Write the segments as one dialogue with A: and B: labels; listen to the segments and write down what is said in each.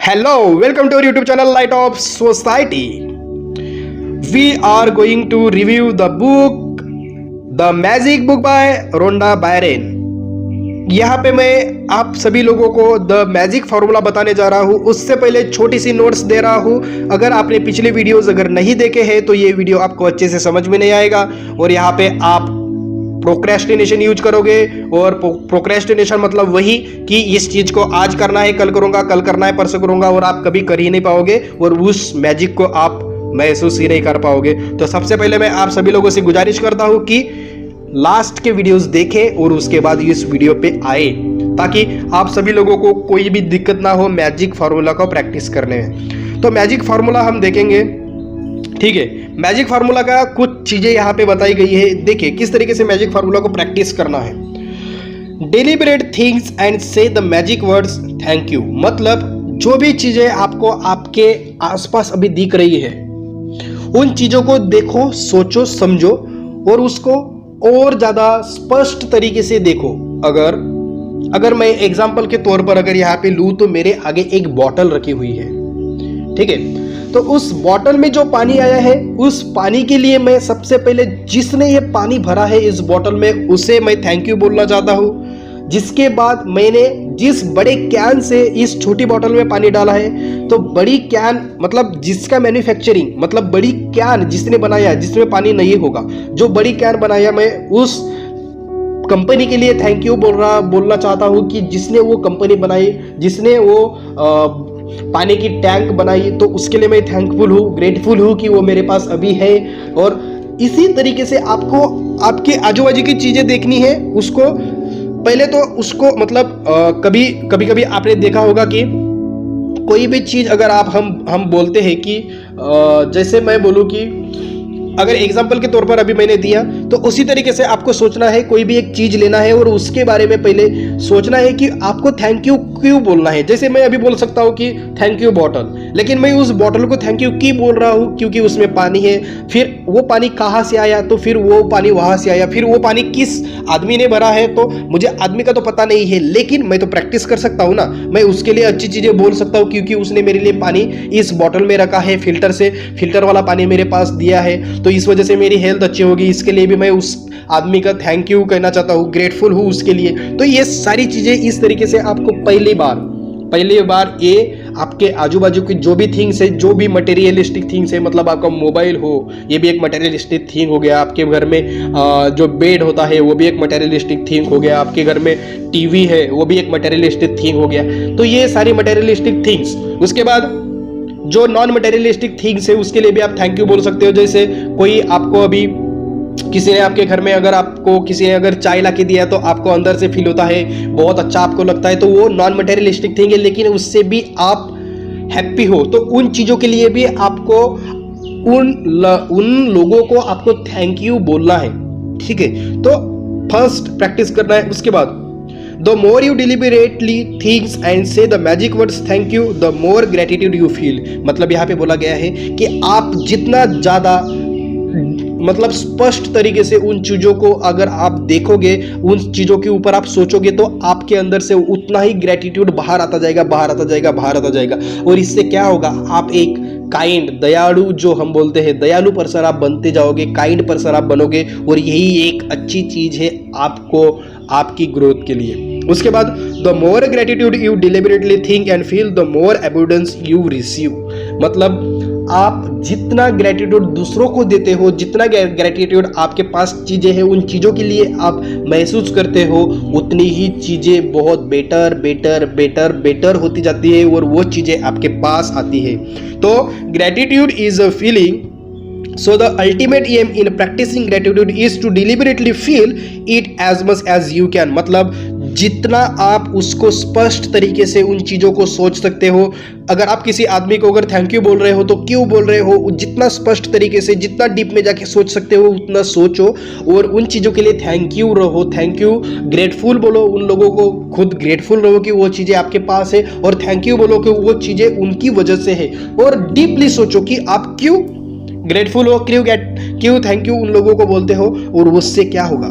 A: Hello, welcome to our YouTube channel Light of Society. We are going to review the book The Magic Book by Rhonda Byrne. यहाँ पे मैं आप सभी लोगों को the magic formula बताने जा रहा हूँ। उससे पहले छोटी सी नोट्स दे रहा हूँ। अगर आपने पिछले वीडियोस अगर नहीं देखे हैं तो ये वीडियो आपको अच्छे से समझ में नहीं आएगा और यहाँ पे आप प्रोक्रेस्टिनेशन यूज करोगे। और प्रोक्रेस्टिनेशन मतलब वही कि इस चीज को आज करना है, कल करूंगा, कल करना है, परसों करूंगा, और आप कभी कर ही नहीं पाओगे और उस मैजिक को आप महसूस ही नहीं कर पाओगे। तो सबसे पहले मैं आप सभी लोगों से गुजारिश करता हूं कि लास्ट के वीडियोस देखें और उसके बाद इस वीडियो पे आए, ताकि आप सभी लोगों को कोई भी दिक्कत ना हो मैजिक फार्मूला को प्रैक्टिस करने में। तो मैजिक फार्मूला हम देखेंगे, ठीक है। मैजिक फार्मूला का कुछ चीजें यहाँ पे बताई गई है। देखिए किस तरीके से मैजिक फार्मूला को प्रैक्टिस करना है। डेलिब्रेट थिंग्स एंड से the magic words thank you. मतलब जो भी चीजें आपको आपके आसपास अभी दिख रही है उन चीजों को देखो, सोचो, समझो और उसको और ज्यादा स्पष्ट तरीके से देखो। अगर मैं एग्जाम्पल के तौर पर अगर यहाँ पे लूं तो मेरे आगे एक बॉटल रखी हुई है, ठीक है। तो उस बॉटल में जो पानी आया है उस पानी के लिए मैं सबसे पहले जिसने ये पानी भरा है इस बॉटल में उसे मैं थैंक यू बोलना चाहता हूँ। जिसके बाद मैंने जिस बड़े कैन से इस छोटी बॉटल में पानी डाला है, तो बड़ी कैन मतलब जिसका मैन्युफैक्चरिंग मतलब बड़ी कैन जिसने बनाया जिसमें पानी नहीं होगा, जो बड़ी कैन बनाया, मैं उस कंपनी के लिए थैंक यू बोलना चाहता हूँ कि जिसने वो कंपनी बनाई, जिसने वो पानी की टैंक बनाई, तो उसके लिए मैं थैंकफुल हूँ, ग्रेटफुल हूँ कि वो मेरे पास अभी है। और इसी तरीके से आपको आपके आजू बाजू की चीजें देखनी है। उसको पहले तो उसको मतलब कभी आपने देखा होगा कि कोई भी चीज अगर आप हम बोलते हैं कि जैसे मैं बोलूँ कि अगर एग्जाम्पल के तौर पर अभी मैंने दिया, तो उसी तरीके से आपको सोचना है। कोई भी एक चीज लेना है और उसके बारे में पहले सोचना है कि आपको थैंक यू क्यों बोलना है। जैसे मैं अभी बोल सकता हूँ कि थैंक यू बॉटल, लेकिन मैं उस बॉटल को थैंक यू क्यों बोल रहा हूँ, क्योंकि उसमें पानी है। फिर वो पानी कहाँ से आया, तो फिर वो पानी वहां से आया। फिर वो पानी किस आदमी ने भरा है, तो मुझे आदमी का तो पता नहीं है, लेकिन मैं तो प्रैक्टिस कर सकता हूँ ना। मैं उसके लिए अच्छी चीजें बोल सकता हूँ क्योंकि उसने मेरे लिए पानी इस बॉटल में रखा है, फिल्टर से फिल्टर वाला पानी मेरे पास दिया है, तो इस वजह से मेरी हेल्थ अच्छी होगी। इसके लिए भी मैं उस आदमी का थैंक यू कहना चाहता हूँ, ग्रेटफुल हूँ उसके लिए। तो ये सारी चीजें इस तरीके से आपको पहली बार ये आपके आजू बाजू की जो भी थिंग्स है, जो भी मटेरियलिस्टिक थिंग्स है, मतलब आपका मोबाइल हो, ये भी एक मटेरियलिस्टिक थिंग हो गया। आपके घर में जो बेड होता है वो भी एक मटेरियलिस्टिक थिंग हो गया। आपके घर में टीवी है वो भी एक मटेरियलिस्टिक थिंग हो गया। तो ये सारी मटेरियलिस्टिक थिंग्स। उसके बाद जो नॉन मटेरियलिस्टिक थिंग्स है उसके लिए भी आप थैंक यू बोल सकते हो। जैसे कोई आपको अभी किसी ने आपके घर में अगर आपको किसी ने अगर चाय ला के दिया तो आपको अंदर से फील होता है, बहुत अच्छा आपको लगता है, तो वो नॉन मटेरियलिस्टिक थिंग है, लेकिन उससे भी आप हैप्पी हो। तो उन चीजों के लिए भी आपको उन लोगों को आपको थैंक यू बोलना है, ठीक है। तो फर्स्ट प्रैक्टिस करना है। उसके बाद The more you deliberately think and say the magic words thank you, the more gratitude you feel। मतलब यहाँ पे बोला गया है कि आप जितना ज्यादा मतलब स्पष्ट तरीके से उन चीजों को अगर आप देखोगे, उन चीजों के ऊपर आप सोचोगे, तो आपके अंदर से उतना ही ग्रेटिट्यूड बाहर आता जाएगा। और इससे क्या होगा, आप एक काइंड, दयालु, जो हम बोलते हैं दयालु पर्सन आप बनते जाओगे, काइंड पर्सन आप बनोगे। और यही एक अच्छी चीज है आपको आपकी ग्रोथ के लिए। उसके बाद the more gratitude you deliberately think and feel the more abundance you receive. मतलब आप जितना ग्रेटिट्यूड दूसरों को देते हो, जितना ग्रेटिट्यूड आपके पास चीजें हैं उन चीजों के लिए आप महसूस करते हो, उतनी ही चीजें बहुत बेटर होती जाती है और वो चीजें आपके पास आती है। तो gratitude is a feeling. So the ultimate aim in practicing gratitude is to deliberately feel it as much as you can। मतलब जितना आप उसको स्पष्ट तरीके से उन चीजों को सोच सकते हो। अगर आप किसी आदमी को अगर थैंक यू बोल रहे हो तो क्यों बोल रहे हो, जितना स्पष्ट तरीके से जितना डीप में जाके सोच सकते हो उतना सोचो और उन चीजों के लिए थैंक यू रहो, थैंक यू, ग्रेटफुल बोलो। उन लोगों को खुद ग्रेटफुल रहो कि वो चीजें आपके पास है और थैंक यू बोलो कि वो चीजें उनकी वजह से है। और डीपली सोचो कि आप क्यों ग्रेटफुल हो, क्यों थैंक यू उन लोगों को बोलते हो और उससे क्या होगा।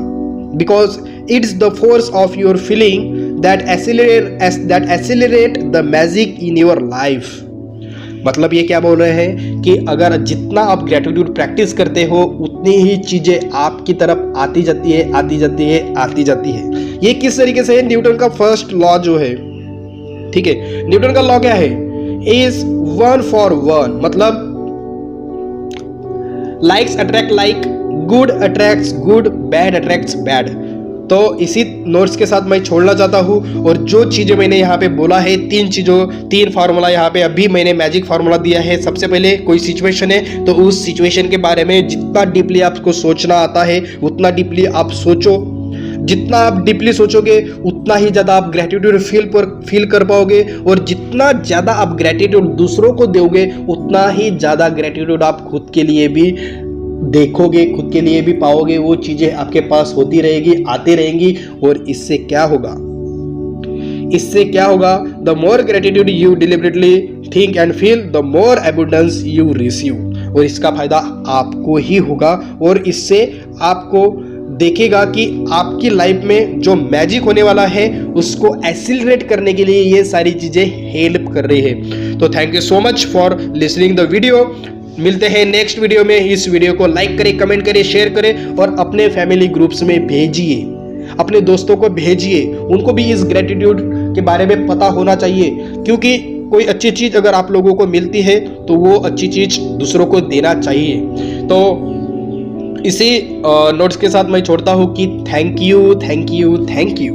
A: Because it's the force of your feeling that accelerate the magic in your life। मतलब ये क्या बोल रहे हैं कि अगर जितना आप ग्रेटिट्यूड प्रैक्टिस करते हो उतनी ही चीजें आपकी तरफ आती जाती है, आती जाती है, आती जाती है। ये किस तरीके से है? न्यूटन का फर्स्ट लॉ जो है, ठीक है, न्यूटन का लॉ क्या है? इज 1 for 1, मतलब likes attract like, good attracts good, bad attracts bad. तो इसी नोट्स के साथ मैं छोड़ना चाहता हूं। और जो चीजें मैंने यहाँ पे बोला है, तीन फार्मूला यहाँ पे अभी मैंने मैजिक फार्मूला दिया है। सबसे पहले कोई सिचुएशन है तो उस सिचुएशन के बारे में जितना डीपली आपको सोचना आता है उतना डीपली आप सोचो। जितना आप डीपली सोचोगे उतना ही ज़्यादा आप ग्रेटिट्यूड फील कर पाओगे, और जितना ज़्यादा आप ग्रेटिट्यूड दूसरों को दोगे उतना ही ज़्यादा ग्रेटिट्यूड आप खुद के लिए भी देखोगे, खुद के लिए भी पाओगे। वो चीज़ें आपके पास होती रहेगी, आती रहेंगी। और इससे क्या होगा? The more gratitude you deliberately think and feel, the more abundance you receive. और इसका फायदा आपको ही होगा, और इससे आपको देखेगा कि आपकी लाइफ में जो मैजिक होने वाला है उसको एक्सीलरेट करने के लिए ये सारी चीजें हेल्प कर रही है। तो thank you so much for listening the video. मिलते हैं नेक्स्ट वीडियो में। इस वीडियो को लाइक करें, कमेंट करें, शेयर करें और अपने फैमिली ग्रुप्स में भेजिए, अपने दोस्तों को भेजिए। उनको भी इस ग्रेटिट्यूड के बारे में पता होना चाहिए, क्योंकि कोई अच्छी चीज अगर आप लोगों को मिलती है तो वो अच्छी चीज दूसरों को देना चाहिए। तो इसी नोट्स के साथ मैं छोड़ता हूँ कि thank you, thank you, thank you.